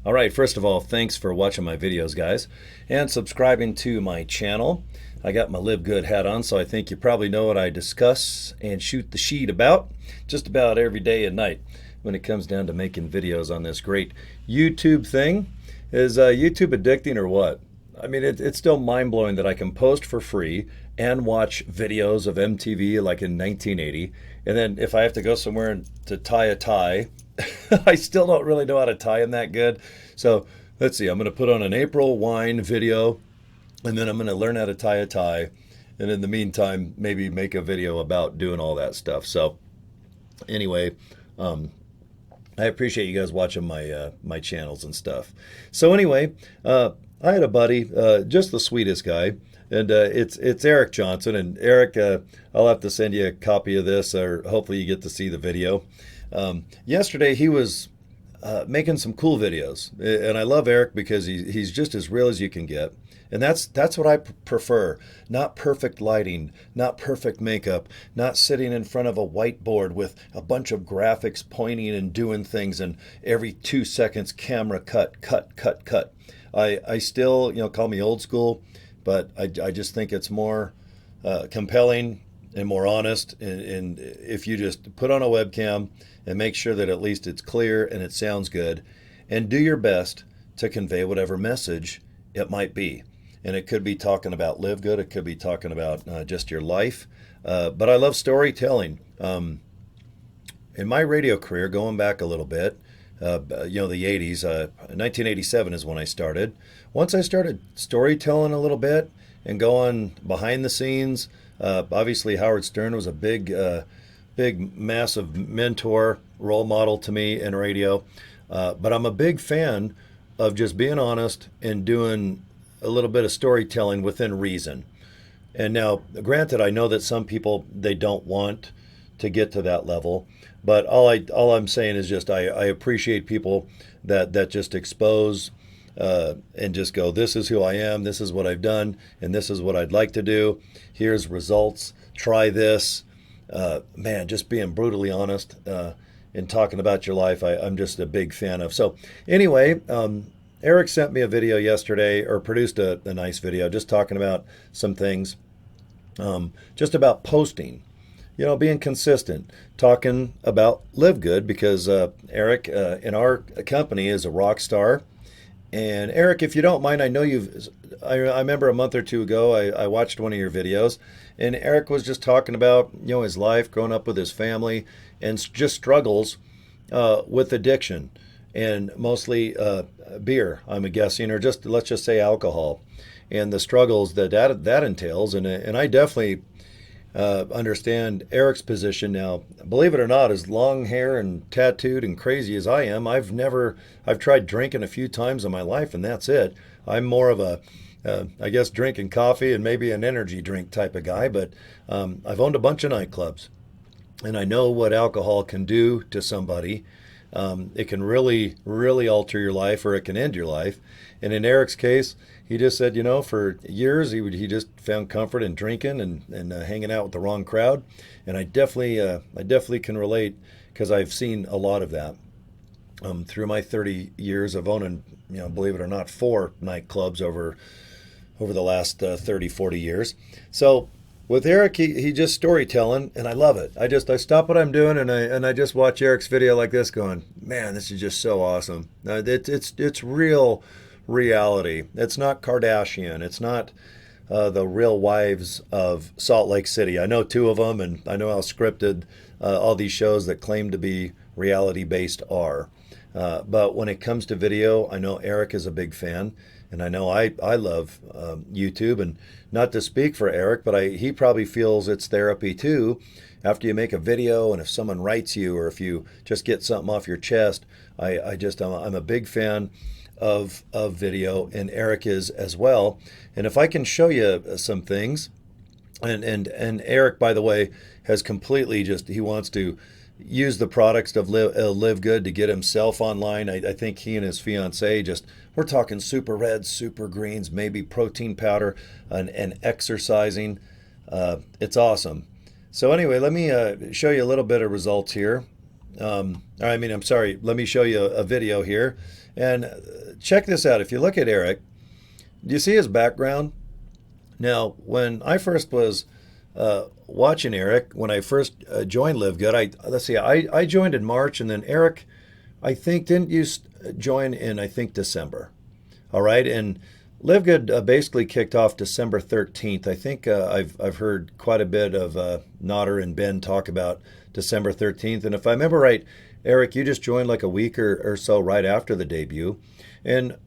All right, first of all, thanks for watching my videos, guys, and subscribing to my channel. I got my LiveGood hat on, so I think you probably know what I discuss and shoot the sheet about just about every day and night when it comes down to making videos on this great YouTube thing. Is YouTube addicting or what? I mean, it's still mind-blowing that I can post for free and watch videos of MTV like in 1980, and then if I have to go somewhere to tie a tie, I still don't really know how to tie them that good. So let's see, I'm going to put on an April wine video, and then I'm going to learn how to tie a tie. And in the meantime, maybe make a video about doing all that stuff. So anyway, I appreciate you guys watching my channels and stuff. So anyway, I had a buddy, just the sweetest guy, and it's Erik Johnson. And Erik, I'll have to send you a copy of this, or hopefully you get to see the video. Yesterday he was making some cool videos, and I love Erik because he's just as real as you can get. And that's what I prefer. Not perfect lighting, not perfect makeup, not sitting in front of a whiteboard with a bunch of graphics pointing and doing things, and every 2 seconds camera cut. I still, call me old school, but I just think it's more compelling and more honest. And if you just put on a webcam and make sure that at least it's clear and it sounds good, and do your best to convey whatever message it might be. And it could be talking about LiveGood, it could be talking about just your life. But I love storytelling. In my radio career, going back a little bit, the 80s, 1987 is when I started. Once I started storytelling a little bit and going behind the scenes, obviously Howard Stern was a big, massive mentor, role model to me in radio. But I'm a big fan of just being honest and doing a little bit of storytelling within reason. And now, granted, I know that some people, they don't want to get to that level, but all I'm saying is just I appreciate people that just expose and just go, this is who I am, this is what I've done, and this is what I'd like to do. Here's results. Try this. Man, just being brutally honest and talking about your life, I'm just a big fan of. So anyway, Erik sent me a video yesterday, or produced a nice video, just talking about some things, just about posting, being consistent, talking about LiveGood, because Erik in our company is a rock star. And Erik, if you don't mind, I know I remember a month or two ago, I watched one of your videos, and Erik was just talking about, his life growing up with his family and just struggles with addiction, and mostly beer, I'm guessing, or let's just say alcohol, and the struggles that entails. And I definitely understand Erik's position now. Believe it or not, as long hair and tattooed and crazy as I am, I've tried drinking a few times in my life, and that's it. I'm more of a I guess drinking coffee and maybe an energy drink type of guy, but I've owned a bunch of nightclubs, and I know what alcohol can do to somebody. It can really, really alter your life, or it can end your life. And in Erik's case, he just said, for years he just found comfort in drinking and hanging out with the wrong crowd. And I definitely can relate, because I've seen a lot of that through my 30 years of owning, believe it or not, 4 nightclubs over the last 30, 40 years. So with Erik, he just storytelling, and I love it. I stop what I'm doing, and I just watch Erik's video like this, going, man, this is just so awesome. It's real reality. It's not Kardashian. It's not the Real Wives of Salt Lake City. I know 2 of them, and I know how scripted all these shows that claim to be reality based are. But when it comes to video, I know Erik is a big fan. And I know I love YouTube, and not to speak for Erik, but he probably feels it's therapy too. After you make a video, and if someone writes you, or if you just get something off your chest, I'm a big fan of video, and Erik is as well. And if I can show you some things, and Erik, by the way, has completely he wants to use the products of LiveGood to get himself online. I think he and his fiance we're talking super reds, super greens, maybe protein powder, and exercising. It's awesome. So anyway, let me show you a little bit of results here. I'm sorry, let me show you a video here. And check this out. If you look at Erik, do you see his background? Now, when I first was watching Erik, when I first joined LiveGood, I joined in March, and then Erik, I think, didn't you join in, I think, December. All right, and LiveGood basically kicked off December 13th. I think I've heard quite a bit of Nodder and Ben talk about December 13th. And if I remember right, Erik, you just joined like a week or so right after the debut. And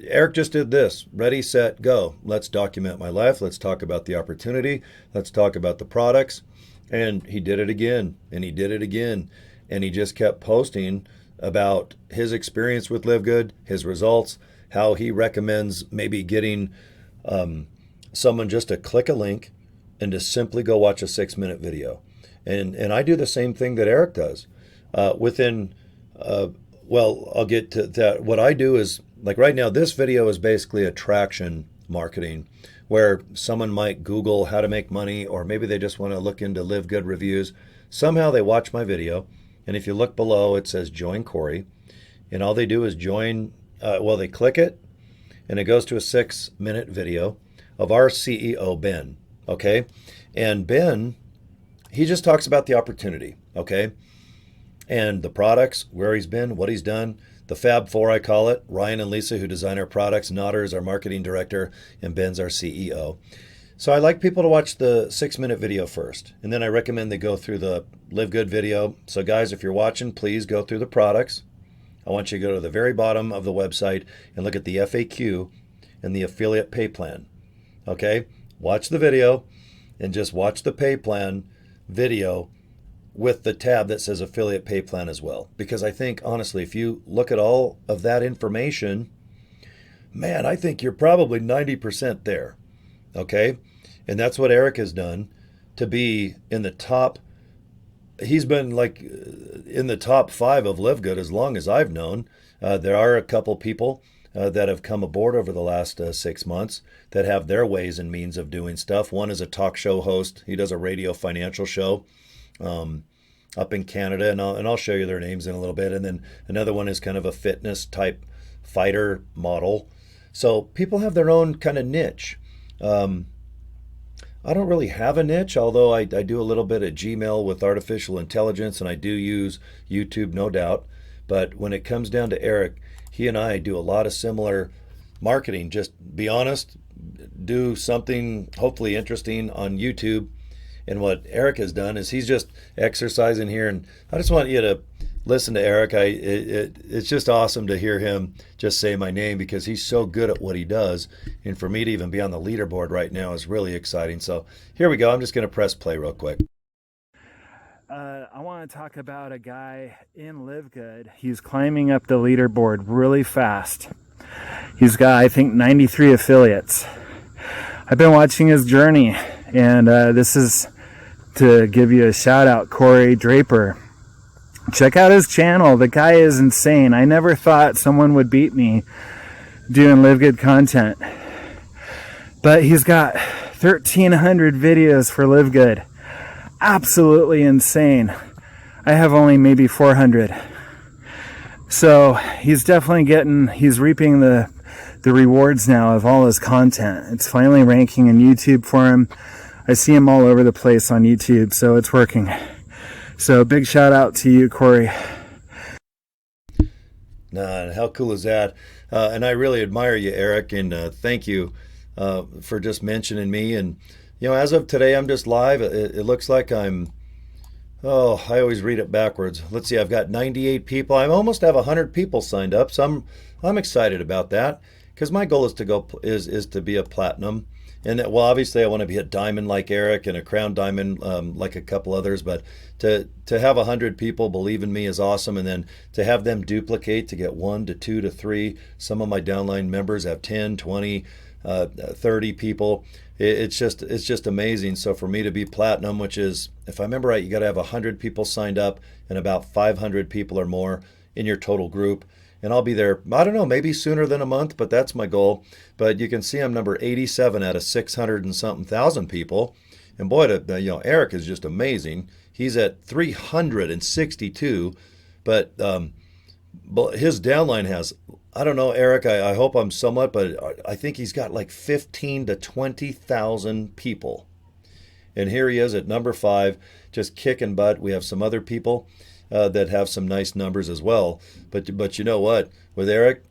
Erik just did this: ready, set, go. Let's document my life. Let's talk about the opportunity. Let's talk about the products. And he did it again, and he did it again. And he just kept posting about his experience with LiveGood, his results, how he recommends maybe getting someone just to click a link and to simply go watch a 6-minute video. And I do the same thing that Erik does. I'll get to that. What I do is, like right now, this video is basically attraction marketing, where someone might Google how to make money, or maybe they just want to look into LiveGood reviews. Somehow they watch my video, and if you look below, it says join Cory, and all they do is join. They click it, and it goes to a 6-minute video of our CEO Ben. Okay, and Ben, he just talks about the opportunity. Okay, and the products, where he's been, what he's done. The Fab Four, I call it. Ryan and Lisa, who design our products. Nodder is our marketing director, and Ben's our CEO. So I like people to watch the 6-minute video first, and then I recommend they go through the LiveGood video. So guys, if you're watching, please go through the products. I want you to go to the very bottom of the website and look at the FAQ and the affiliate pay plan. Okay? Watch the video and just watch the pay plan video with the tab that says affiliate pay plan as well. Because I think, honestly, if you look at all of that information, man, I think you're probably 90% there. Okay? And that's what Erik has done to be in the top. He's been like in the top 5 of LiveGood as long as I've known. There are a couple people that have come aboard over the last 6 months that have their ways and means of doing stuff. One is a talk show host. He does a radio financial show up in Canada, and I'll show you their names in a little bit. And then another one is kind of a fitness type fighter model. So people have their own kind of niche. I don't really have a niche, although I do a little bit at Gmail with artificial intelligence, and I do use YouTube, no doubt. But when it comes down to Erik, he and I do a lot of similar marketing. Just be honest, do something hopefully interesting on YouTube. And what Erik has done is he's just exercising here. And I just want you to listen to Erik. It's just awesome to hear him just say my name, because he's so good at what he does. And for me to even be on the leaderboard right now is really exciting. So here we go. I'm just going to press play real quick. I want to talk about a guy in LiveGood. He's climbing up the leaderboard really fast. He's got, I think, 93 affiliates. I've been watching his journey, and this is to give you a shout out, Cory Draper. Check out his channel. The guy is insane. I never thought someone would beat me doing LiveGood content. But he's got 1,300 videos for LiveGood. Absolutely insane. I have only maybe 400. So he's reaping the rewards now of all his content. It's finally ranking in YouTube for him. I see him all over the place on YouTube, so it's working. So big shout out to you, Cory. How cool is that? And I really admire you, Erik, and thank you for just mentioning me. And as of today, I'm just live. It looks like I always read it backwards. Let's see, I've got 98 people. I almost have 100 people signed up, so I'm excited about that, because my goal is to be a platinum. And obviously I want to be a diamond like Erik, and a crown diamond like a couple others. But to have 100 people believe in me is awesome, and then to have them duplicate to get 1 to 2 to 3. Some of my downline members have 10, 20, 30 people. It's just amazing. So for me to be platinum, which is, if I remember right, you got to have 100 people signed up and about 500 people or more in your total group. And I'll be there, I don't know, maybe sooner than a month, but that's my goal. But you can see I'm number 87 out of 600 and something thousand people. And boy, Erik is just amazing. He's at 362 But his downline has, I don't know, Erik, I hope I'm somewhat, but I think he's got like 15 to 20,000 people. And here he is at number 5, just kicking butt. We have some other people that have some nice numbers as well. But you know what? With Erik,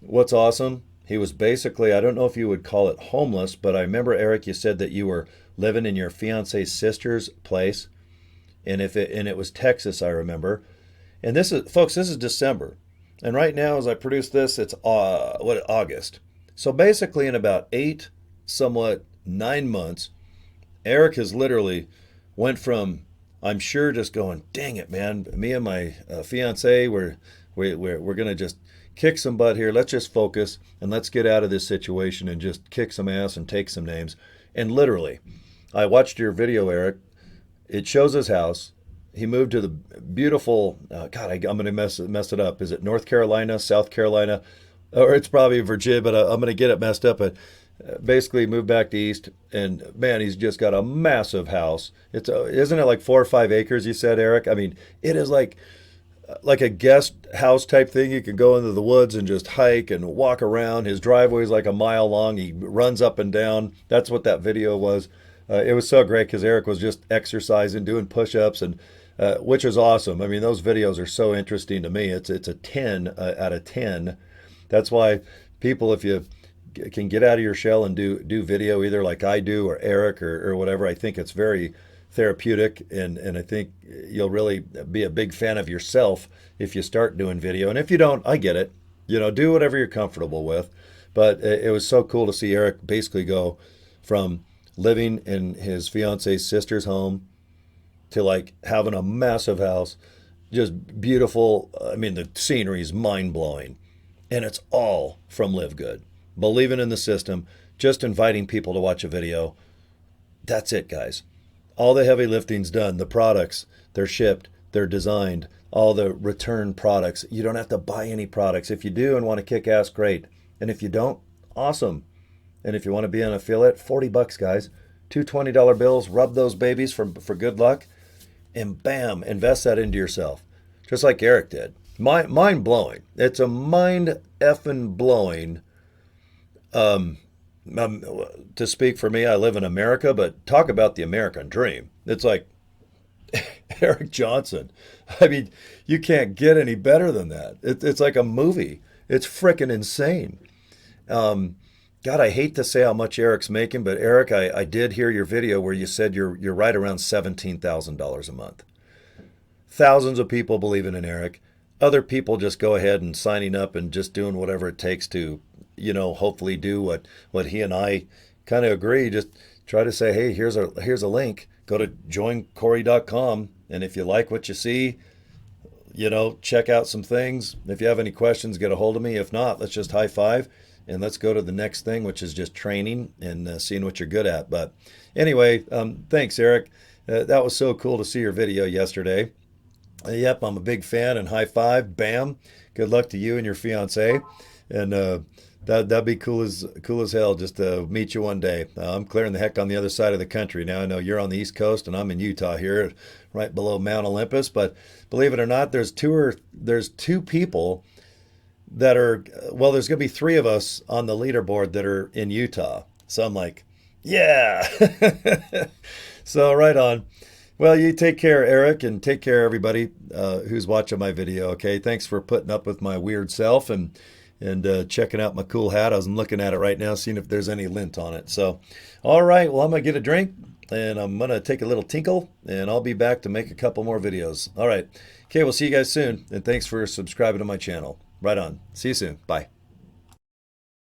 what's awesome, he was basically, I don't know if you would call it homeless, but I remember, Erik, you said that you were living in your fiance's sister's place. And it was Texas, I remember. And this is, folks, this is December. And right now, as I produce this, it's August. So basically in about 8, somewhat 9 months, Erik has literally went from, I'm sure, just going, dang it, man, me and my fiance, we're going to just kick some butt here. Let's just focus and let's get out of this situation and just kick some ass and take some names. And literally, I watched your video, Erik. It shows his house. He moved to the beautiful, I'm going to mess it up. Is it North Carolina, South Carolina? Or it's probably Virginia, but I'm going to get it messed up. But basically moved back to East, and man, he's just got a massive house. Isn't it like 4 or 5 acres, you said, Erik? I mean, it is like a guest house type thing. You can go into the woods and just hike and walk around. His driveway is like a mile long. He runs up and down. That's what that video was. It was so great because Erik was just exercising, doing push-ups, and which is awesome. I mean, those videos are so interesting to me. It's a 10 out of 10. That's why people, if you can get out of your shell and do video, either like I do or Erik or whatever, I think it's very therapeutic, and I think you'll really be a big fan of yourself if you start doing video. And if you don't, I get it. Do whatever you're comfortable with. But it was so cool to see Erik basically go from living in his fiance's sister's home to like having a massive house, just beautiful. I mean, the scenery is mind-blowing, and it's all from LiveGood. Believing in the system, just inviting people to watch a video. That's it, guys. All the heavy lifting's done. The products, they're shipped, they're designed, all the return products. You don't have to buy any products. If you do and want to kick ass, great. And if you don't, awesome. And if you want to be an affiliate, $40, guys. 2 $20 bills, rub those babies for good luck, and bam, invest that into yourself. Just like Erik did. Mind blowing. It's a mind effing blowing. To speak for me, I live in America, but talk about the American dream. It's like Erik Johnson. I mean, you can't get any better than that. It's like a movie. It's freaking insane. God, I hate to say how much Erik's making, but Erik, I did hear your video where you said you're right around $17,000 a month. Thousands of people believing in Erik. Other people just go ahead and signing up and just doing whatever it takes to, hopefully do what he and I kind of agree. Just try to say, hey, here's a link. Go to joincory.com, and if you like what you see, check out some things. If you have any questions, get a hold of me. If not, let's just high five. And let's go to the next thing, which is just training and seeing what you're good at. But anyway, thanks, Erik. That was so cool to see your video yesterday. Yep, I'm a big fan, and high five, bam. Good luck to you and your fiance. And that'd be cool as hell just to meet you one day. I'm clearing the heck on the other side of the country now. I know you're on the East Coast, and I'm in Utah here, right below Mount Olympus. But believe it or not, there's two people that are, well, there's going to be 3 of us on the leaderboard that are in Utah. So I'm like, yeah. So right on. Well, you take care, Erik, and take care, everybody who's watching my video, okay? Thanks for putting up with my weird self and checking out my cool hat. I was looking at it right now, seeing if there's any lint on it. So, all right, well, I'm going to get a drink, and I'm going to take a little tinkle, and I'll be back to make a couple more videos. All right. Okay, we'll see you guys soon, and thanks for subscribing to my channel. Right on. See you soon. Bye.